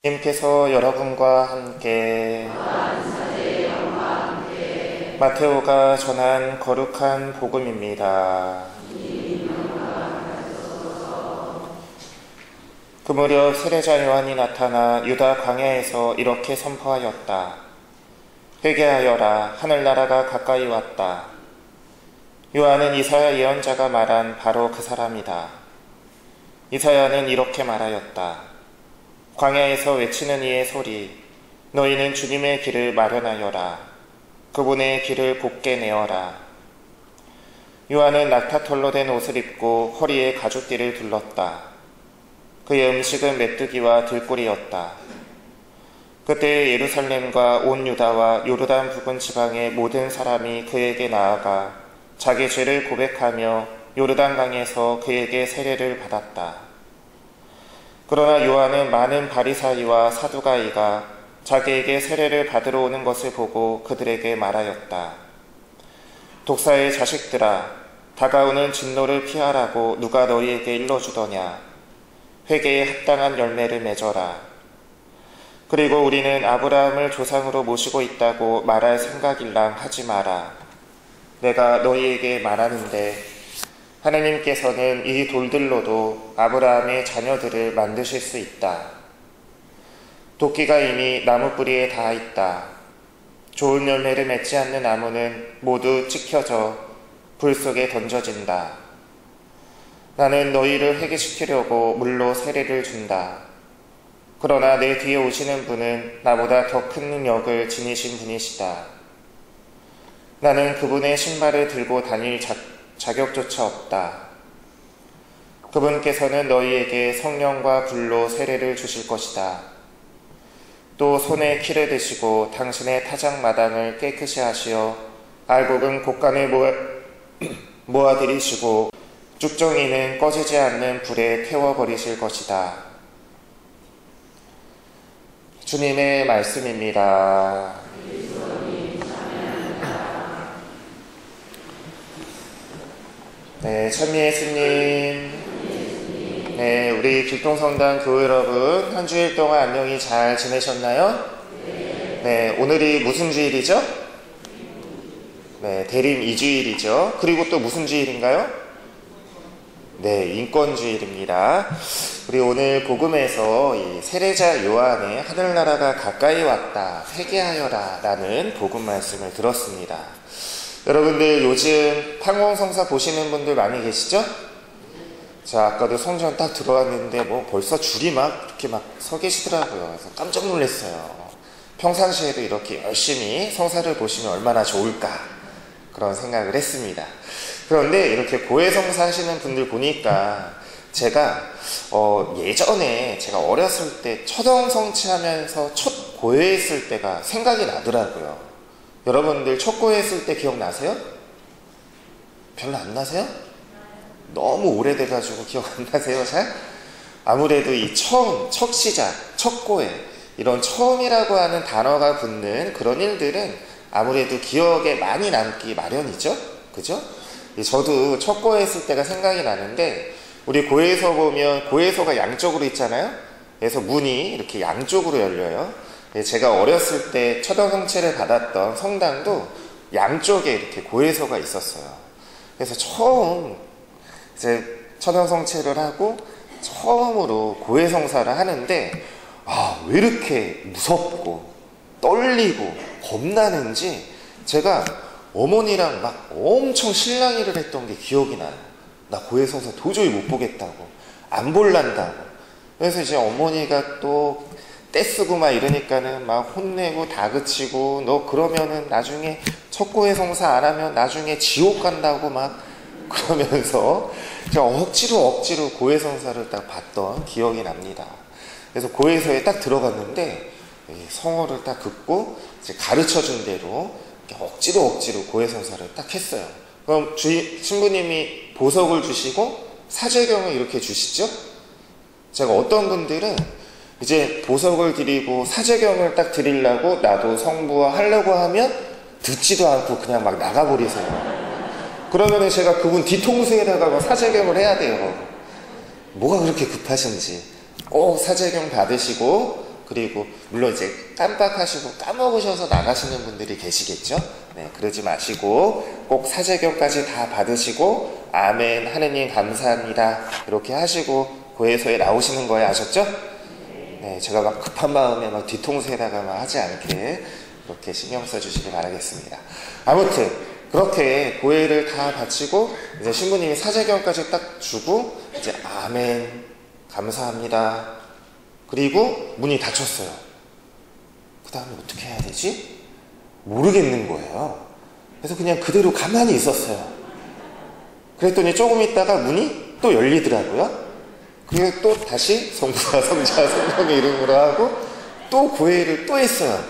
님께서 여러분과 함께 마테오가 전한 거룩한 복음입니다. 그 무렵 세례자 요한이 나타나 유다 광야에서 이렇게 선포하였다. 회개하여라, 하늘나라가 가까이 왔다. 요한은 이사야 예언자가 말한 바로 그 사람이다. 이사야는 이렇게 말하였다. 광야에서 외치는 이의 소리, 너희는 주님의 길을 마련하여라. 그분의 길을 곱게 내어라. 요한은 낙타털로 된 옷을 입고 허리에 가죽띠를 둘렀다. 그의 음식은 메뚜기와 들꿀이었다. 그때 예루살렘과 온 유다와 요르단 부근 지방의 모든 사람이 그에게 나아가 자기 죄를 고백하며 요르단강에서 그에게 세례를 받았다. 그러나 요한은 많은 바리사이와 사두가이가 자기에게 세례를 받으러 오는 것을 보고 그들에게 말하였다. 독사의 자식들아, 다가오는 진노를 피하라고 누가 너희에게 일러주더냐. 회개에 합당한 열매를 맺어라. 그리고 우리는 아브라함을 조상으로 모시고 있다고 말할 생각일랑 하지 마라. 내가 너희에게 말하는데 하나님께서는 이 돌들로도 아브라함의 자녀들을 만드실 수 있다. 도끼가 이미 나무 뿌리에 닿아 있다. 좋은 열매를 맺지 않는 나무는 모두 찍혀져 불 속에 던져진다. 나는 너희를 회개시키려고 물로 세례를 준다. 그러나 내 뒤에 오시는 분은 나보다 더 큰 능력을 지니신 분이시다. 나는 그분의 신발을 들고 다닐 자격조차 없다. 그분께서는 너희에게 성령과 불로 세례를 주실 것이다. 또 손에 키를 드시고 당신의 타작마당을 깨끗이 하시어 알곡은 곡간에 모아들이시고 쭉정이는 꺼지지 않는 불에 태워버리실 것이다. 주님의 말씀입니다. 네, 찬미 예수님. 네, 우리 길동성당 교회 여러분, 한 주일 동안 안녕히 잘 지내셨나요? 네, 오늘이 무슨 주일이죠? 네, 대림 2주일이죠. 그리고 또 무슨 주일인가요? 네, 인권주일입니다. 우리 오늘 복음에서 이 세례자 요한의 하늘나라가 가까이 왔다, 회개하여라 라는 복음 말씀을 들었습니다. 여러분들 요즘 팡홍성사 보시는 분들 많이 계시죠? 자, 아까도 성전 딱 들어왔는데 뭐 벌써 줄이 막 이렇게 막 서 계시더라고요. 그래서 깜짝 놀랐어요. 평상시에도 이렇게 열심히 성사를 보시면 얼마나 좋을까 그런 생각을 했습니다. 그런데 이렇게 고해성사 하시는 분들 보니까 제가 예전에 제가 어렸을 때 첫엉성취하면서 첫 고해했을 때가 생각이 나더라고요. 여러분들 첫 고해했을 때 기억나세요? 별로 안 나세요? 너무 오래돼가지고 기억 안 나세요? 잘? 아무래도 이 처음, 첫 시작, 첫 고해 이런 처음이라고 하는 단어가 붙는 그런 일들은 아무래도 기억에 많이 남기 마련이죠? 그죠? 저도 첫 고해했을 때가 생각이 나는데 우리 고해서 보면 고해서가 양쪽으로 있잖아요? 그래서 문이 이렇게 양쪽으로 열려요. 제가 어렸을 때 초등성체를 받았던 성당도 양쪽에 이렇게 고해서가 있었어요. 그래서 처음 이제 초등성체를 하고 처음으로 고해성사를 하는데 왜 이렇게 무섭고 떨리고 겁나는지 제가 어머니랑 막 엄청 실랑이를 했던 게 기억이 나요. 나 고해성사 도저히 못 보겠다고, 안 볼란다고. 그래서 이제 어머니가 또 떼쓰고 막 이러니까는 막 혼내고 다그치고 너 그러면은 나중에 첫 고해성사 안 하면 나중에 지옥 간다고 막 그러면서 제가 억지로 고해성사를 딱 봤던 기억이 납니다. 그래서 고해서에 딱 들어갔는데 성어를 딱 긋고 이제 가르쳐준 대로 억지로 고해성사를 딱 했어요. 그럼 신부님이 보석을 주시고 사제경을 이렇게 주시죠? 제가 어떤 분들은 이제 보석을 드리고 사제경을 딱 드리려고 나도 성부와 하려고 하면 듣지도 않고 그냥 막 나가버리세요. 그러면은 제가 그분 뒤통수에다가 막 사제경을 해야 돼요. 뭐가 그렇게 급하신지 꼭 사제경 받으시고 그리고 물론 이제 깜빡하시고 까먹으셔서 나가시는 분들이 계시겠죠. 네, 그러지 마시고 꼭 사제경까지 다 받으시고 아멘 하느님 감사합니다 이렇게 하시고 고해소에 나오시는 거예요. 아셨죠? 네, 제가 막 급한 마음에 막 뒤통수에다가 막 하지 않게 그렇게 신경 써주시기 바라겠습니다. 아무튼 그렇게 고해를 다 바치고 이제 신부님이 사제경까지 딱 주고 이제 아멘 감사합니다. 그리고 문이 닫혔어요. 그 다음에 어떻게 해야 되지? 모르겠는 거예요. 그래서 그냥 그대로 가만히 있었어요. 그랬더니 조금 있다가 문이 또 열리더라고요. 그리고 또 다시 성부와 성자 성령의 이름으로 하고 또 고해를 또 했어요.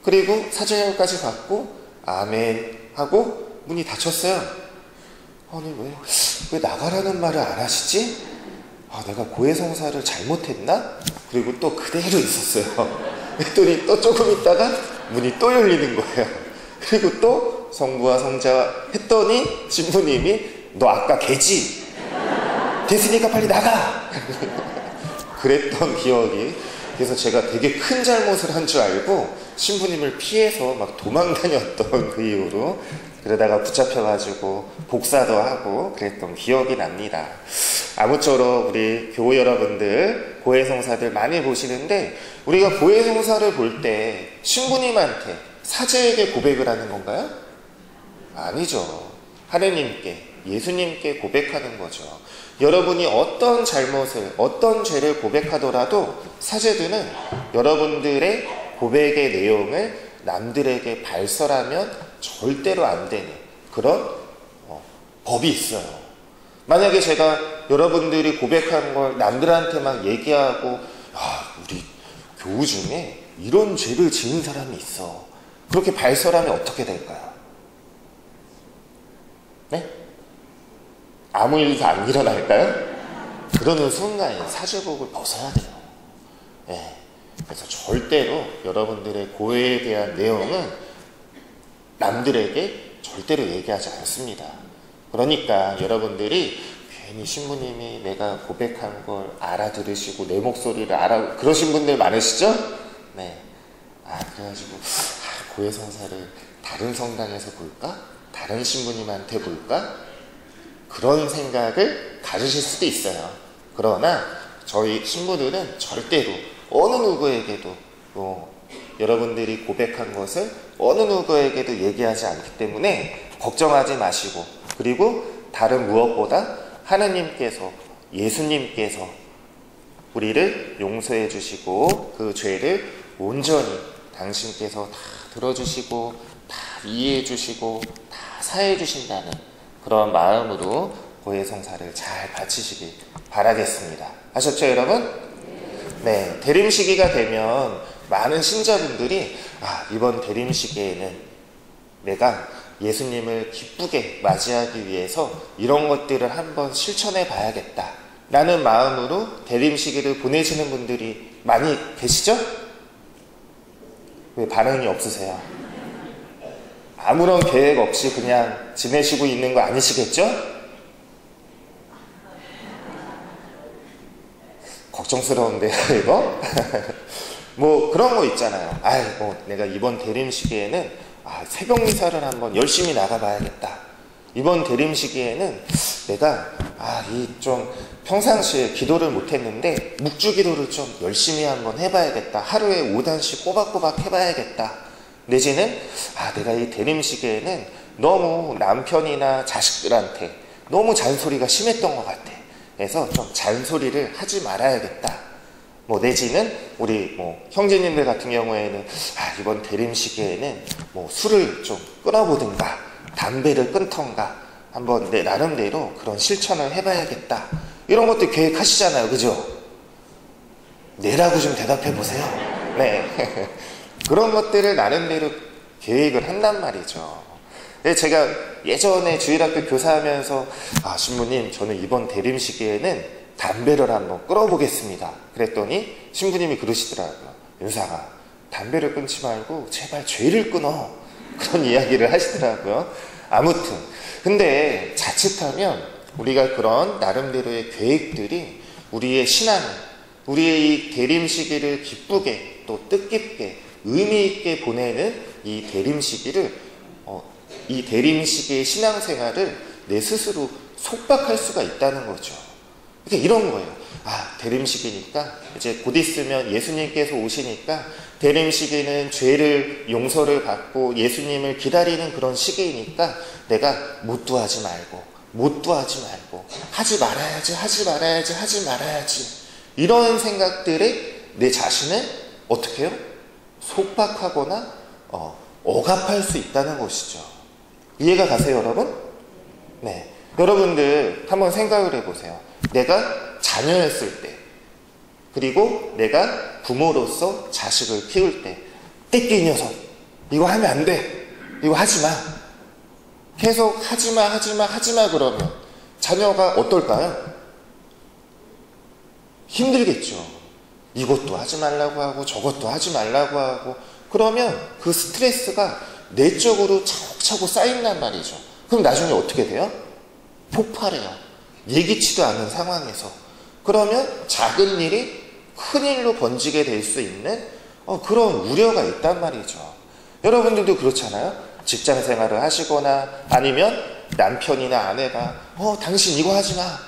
그리고 사제경까지 받고 아멘 하고 문이 닫혔어요. 아니 왜 나가라는 말을 안 하시지? 내가 고해성사를 잘못했나? 그리고 또 그대로 있었어요. 그랬더니 또 조금 있다가 문이 또 열리는 거예요. 그리고 또 성부와 성자 했더니 신부님이 너 아까 개지? 됐으니까 빨리 나가! 그랬던 기억이, 그래서 제가 되게 큰 잘못을 한 줄 알고 신부님을 피해서 막 도망다녔던 그 이후로 그러다가 붙잡혀가지고 복사도 하고 그랬던 기억이 납니다. 아무쪼록 우리 교우 여러분들 고해성사들 많이 보시는데 우리가 고해성사를 볼 때 신부님한테 사제에게 고백을 하는 건가요? 아니죠. 하느님께 예수님께 고백하는 거죠. 여러분이 어떤 잘못을 어떤 죄를 고백하더라도 사제들은 여러분들의 고백의 내용을 남들에게 발설하면 절대로 안 되는 그런 법이 있어요. 만약에 제가 여러분들이 고백한 걸 남들한테 막 얘기하고 우리 교우 중에 이런 죄를 지은 사람이 있어. 그렇게 발설하면 어떻게 될까요? 네? 아무 일도 안 일어날까요? 그러는 순간에 사제복을 벗어야 돼요. 네. 그래서 절대로 여러분들의 고해에 대한 내용은 남들에게 절대로 얘기하지 않습니다. 그러니까 여러분들이 괜히 신부님이 내가 고백한 걸 알아들으시고 내 목소리를 그러신 분들 많으시죠? 네. 그래가지고 고해성사를 다른 성당에서 볼까? 다른 신부님한테 볼까? 그런 생각을 가지실 수도 있어요. 그러나 저희 신부들은 절대로 어느 누구에게도 여러분들이 고백한 것을 어느 누구에게도 얘기하지 않기 때문에 걱정하지 마시고, 그리고 다른 무엇보다 하느님께서 예수님께서 우리를 용서해 주시고 그 죄를 온전히 당신께서 다 들어주시고 다 이해해 주시고 다 사해 주신다는 그런 마음으로 고해성사를 잘 바치시길 바라겠습니다. 아셨죠 여러분? 네, 대림시기가 되면 많은 신자분들이 이번 대림시기에는 내가 예수님을 기쁘게 맞이하기 위해서 이런 것들을 한번 실천해 봐야겠다 라는 마음으로 대림시기를 보내시는 분들이 많이 계시죠? 왜 반응이 없으세요? 아무런 계획 없이 그냥 지내시고 있는 거 아니시겠죠? 걱정스러운데요 이거? 뭐 그런 거 있잖아요. 내가 이번 대림시기에는 새벽 미사를 한번 열심히 나가봐야겠다. 이번 대림시기에는 내가 좀 평상시에 기도를 못했는데 묵주기도를 좀 열심히 한번 해봐야겠다. 하루에 5단씩 꼬박꼬박 해봐야겠다. 내지는 내가 이 대림시기에는 너무 남편이나 자식들한테 너무 잔소리가 심했던 것 같아. 그래서 좀 잔소리를 하지 말아야겠다. 내지는 우리 형제님들 같은 경우에는 이번 대림시기에는 술을 좀 끊어보든가 담배를 끊던가 한번 내 나름대로 그런 실천을 해봐야겠다. 이런 것도 계획하시잖아요. 그죠? 네라고 좀 대답해 보세요. 네. 그런 것들을 나름대로 계획을 한단 말이죠. 제가 예전에 주일학교 교사하면서 신부님 저는 이번 대림시기에는 담배를 한번 끊어보겠습니다. 그랬더니 신부님이 그러시더라고요. 윤사가 담배를 끊지 말고 제발 죄를 끊어. 그런 이야기를 하시더라고요. 아무튼 근데 자칫하면 우리가 그런 나름대로의 계획들이 우리의 신앙을 우리의 이 대림 시기를 기쁘게 또 뜻깊게 의미 있게 보내는 이 대림 시기를 이 대림 시기의 신앙생활을 내 스스로 속박할 수가 있다는 거죠. 그러니까 이런 거예요. 대림 시기니까 이제 곧 있으면 예수님께서 오시니까 대림 시기는 죄를 용서를 받고 예수님을 기다리는 그런 시기이니까 내가 못도하지 말고 하지 말아야지 이런 생각들에 내 자신을 어떻게 해요? 속박하거나 억압할 수 있다는 것이죠. 이해가 가세요, 여러분? 네. 여러분들 한번 생각을 해보세요. 내가 자녀였을 때, 그리고 내가 부모로서 자식을 키울 때, 떼끼 이 녀석, 이거 하면 안 돼, 이거 하지 마, 계속 하지 마 그러면 자녀가 어떨까요? 힘들겠죠. 이것도 하지 말라고 하고 저것도 하지 말라고 하고 그러면 그 스트레스가 내적으로 차곡차곡 쌓인단 말이죠. 그럼 나중에 어떻게 돼요? 폭발해요. 예기치도 않은 상황에서. 그러면 작은 일이 큰 일로 번지게 될 수 있는 그런 우려가 있단 말이죠. 여러분들도 그렇잖아요. 직장 생활을 하시거나 아니면 남편이나 아내가 당신 이거 하지 마,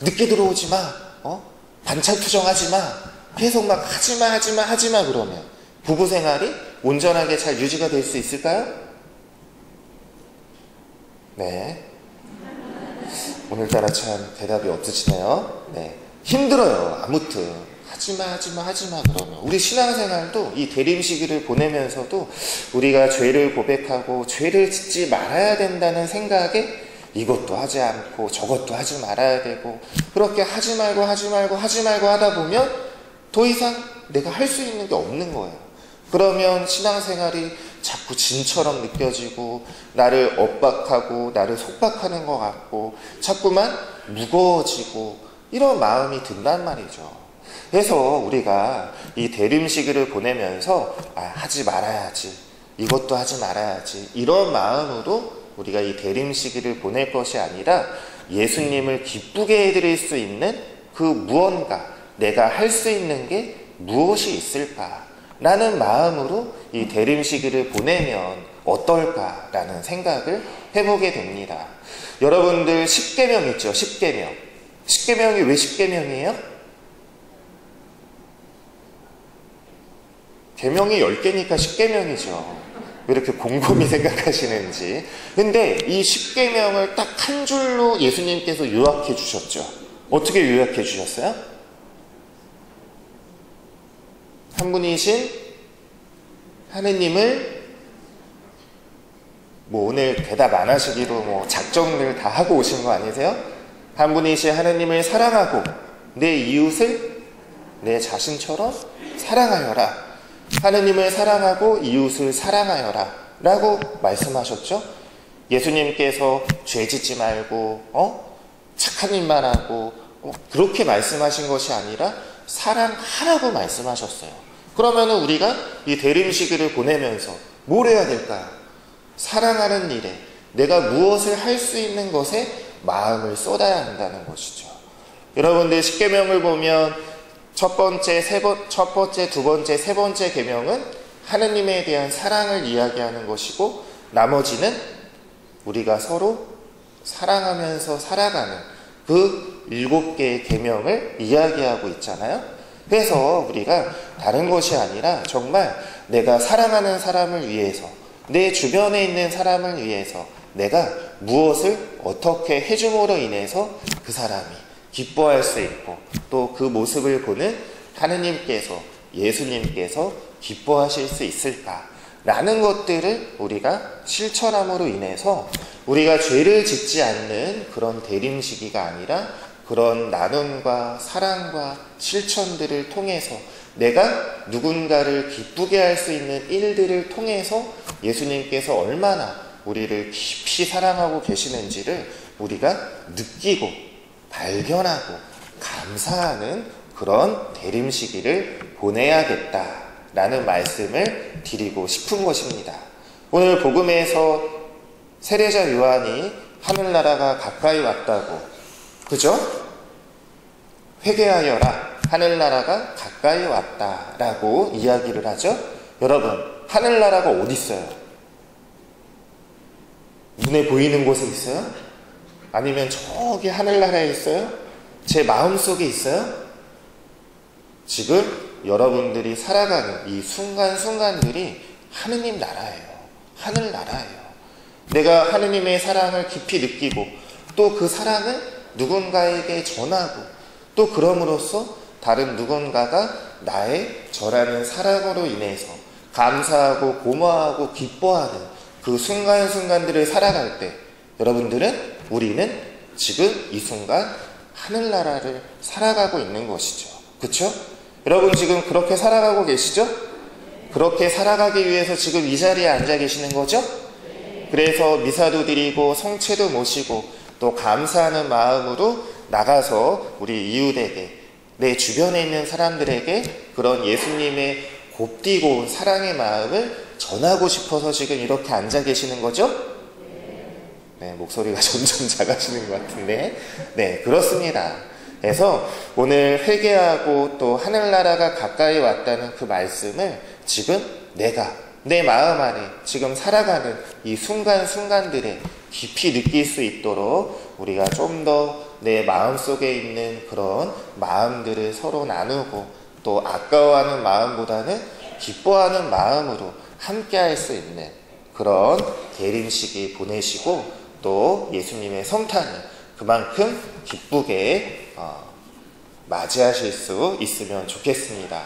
늦게 들어오지 마, 반찬 투정하지 마, 계속 막 하지 마 그러면 부부 생활이 온전하게 잘 유지가 될 수 있을까요? 네. 오늘따라 참 대답이 없으시네요. 네. 힘들어요. 아무튼 하지 마 그러면 우리 신앙생활도 이 대림 시기를 보내면서도 우리가 죄를 고백하고 죄를 짓지 말아야 된다는 생각에 이것도 하지 않고 저것도 하지 말아야 되고 그렇게 하지 말고 하다 보면 더 이상 내가 할 수 있는 게 없는 거예요. 그러면 신앙생활이 자꾸 진처럼 느껴지고 나를 엇박하고 나를 속박하는 것 같고 자꾸만 무거워지고 이런 마음이 든단 말이죠. 그래서 우리가 이 대림 시기를 보내면서 하지 말아야지, 이것도 하지 말아야지 이런 마음으로 우리가 이 대림 시기를 보낼 것이 아니라 예수님을 기쁘게 해드릴 수 있는 그 무언가, 내가 할 수 있는 게 무엇이 있을까 라는 마음으로 이 대림 시기를 보내면 어떨까라는 생각을 해보게 됩니다. 여러분들 10계명 있죠? 10계명. 10계명이 왜 10계명이에요? 계명이 10개니까 10계명이죠. 왜 이렇게 곰곰이 생각하시는지. 근데 이 10계명을 딱 한 줄로 예수님께서 요약해 주셨죠. 어떻게 요약해 주셨어요? 한 분이신 하느님을 오늘 대답 안 하시기로 작정들 다 하고 오신 거 아니세요? 한 분이신 하느님을 사랑하고 내 이웃을 내 자신처럼 사랑하여라. 하느님을 사랑하고 이웃을 사랑하여라 라고 말씀하셨죠. 예수님께서 죄 짓지 말고 착한 일만 하고 그렇게 말씀하신 것이 아니라 사랑하라고 말씀하셨어요. 그러면은 우리가 이 대림 시기를 보내면서 뭘 해야 될까요? 사랑하는 일에, 내가 무엇을 할 수 있는 것에 마음을 쏟아야 한다는 것이죠. 여러분들 10계명을 보면 첫 번째, 두 번째, 세 번째 계명은 하느님에 대한 사랑을 이야기하는 것이고 나머지는 우리가 서로 사랑하면서 살아가는 그 7개의 계명을 이야기하고 있잖아요. 그래서 우리가 다른 것이 아니라 정말 내가 사랑하는 사람을 위해서, 내 주변에 있는 사람을 위해서 내가 무엇을 어떻게 해줌으로 인해서 그 사람이 기뻐할 수 있고 또 그 모습을 보는 하느님께서, 예수님께서 기뻐하실 수 있을까 라는 것들을 우리가 실천함으로 인해서 우리가 죄를 짓지 않는 그런 대림 시기가 아니라 그런 나눔과 사랑과 실천들을 통해서 내가 누군가를 기쁘게 할 수 있는 일들을 통해서 예수님께서 얼마나 우리를 깊이 사랑하고 계시는지를 우리가 느끼고 발견하고 감사하는 그런 대림 시기를 보내야겠다라는 말씀을 드리고 싶은 것입니다. 오늘 복음에서 세례자 요한이 하늘나라가 가까이 왔다고, 그죠? 회개하여라, 하늘나라가 가까이 왔다라고 이야기를 하죠. 여러분, 하늘나라가 어디 있어요? 눈에 보이는 곳에 있어요? 아니면 저기 하늘나라에 있어요? 제 마음속에 있어요? 지금 여러분들이 살아가는 이 순간순간들이 하느님 나라예요. 하늘나라예요. 내가 하느님의 사랑을 깊이 느끼고 또 그 사랑을 누군가에게 전하고 또 그럼으로써 다른 누군가가 나의 저라는 사랑으로 인해서 감사하고 고마워하고 기뻐하는 그 순간순간들을 살아갈 때 우리는 지금 이 순간 하늘나라를 살아가고 있는 것이죠. 그렇죠? 여러분 지금 그렇게 살아가고 계시죠? 그렇게 살아가기 위해서 지금 이 자리에 앉아 계시는 거죠? 그래서 미사도 드리고 성체도 모시고 또 감사하는 마음으로 나가서 우리 이웃에게 내 주변에 있는 사람들에게 그런 예수님의 곱디고 사랑의 마음을 전하고 싶어서 지금 이렇게 앉아 계시는 거죠? 네, 목소리가 점점 작아지는 것 같은데 네, 그렇습니다. 그래서 오늘 회개하고 또 하늘나라가 가까이 왔다는 그 말씀을 지금 내가 내 마음 안에 지금 살아가는 이 순간순간들에 깊이 느낄 수 있도록 우리가 좀 더 내 마음속에 있는 그런 마음들을 서로 나누고 또 아까워하는 마음보다는 기뻐하는 마음으로 함께 할 수 있는 그런 계림식이 보내시고 또 예수님의 성탄을 그만큼 기쁘게 맞이하실 수 있으면 좋겠습니다.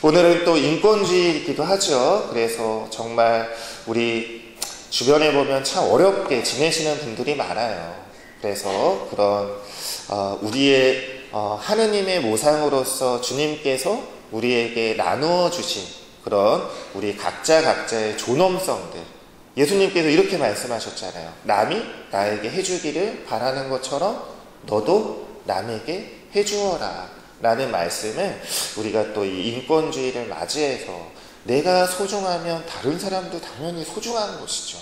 오늘은 또 인권주의이기도 하죠. 그래서 정말 우리 주변에 보면 참 어렵게 지내시는 분들이 많아요. 그래서 그런 우리의 하느님의 모상으로서 주님께서 우리에게 나누어 주신 그런 우리 각자의 존엄성들, 예수님께서 이렇게 말씀하셨잖아요. 남이 나에게 해주기를 바라는 것처럼 너도 남에게 해주어라 라는 말씀을 우리가 또 이 인권주의를 맞이해서 내가 소중하면 다른 사람도 당연히 소중한 것이죠.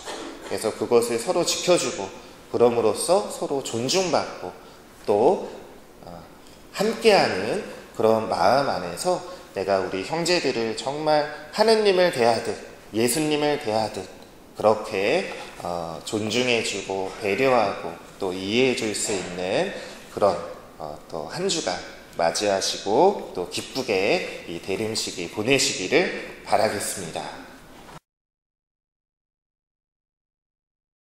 그래서 그것을 서로 지켜주고 그럼으로써 서로 존중받고 또 함께하는 그런 마음 안에서 내가 우리 형제들을 정말 하느님을 대하듯 예수님을 대하듯 그렇게 존중해주고 배려하고 또 이해해줄 수 있는 그런 또 한 주간 맞이하시고 또 기쁘게 이 대림식이 보내시기를 바라겠습니다.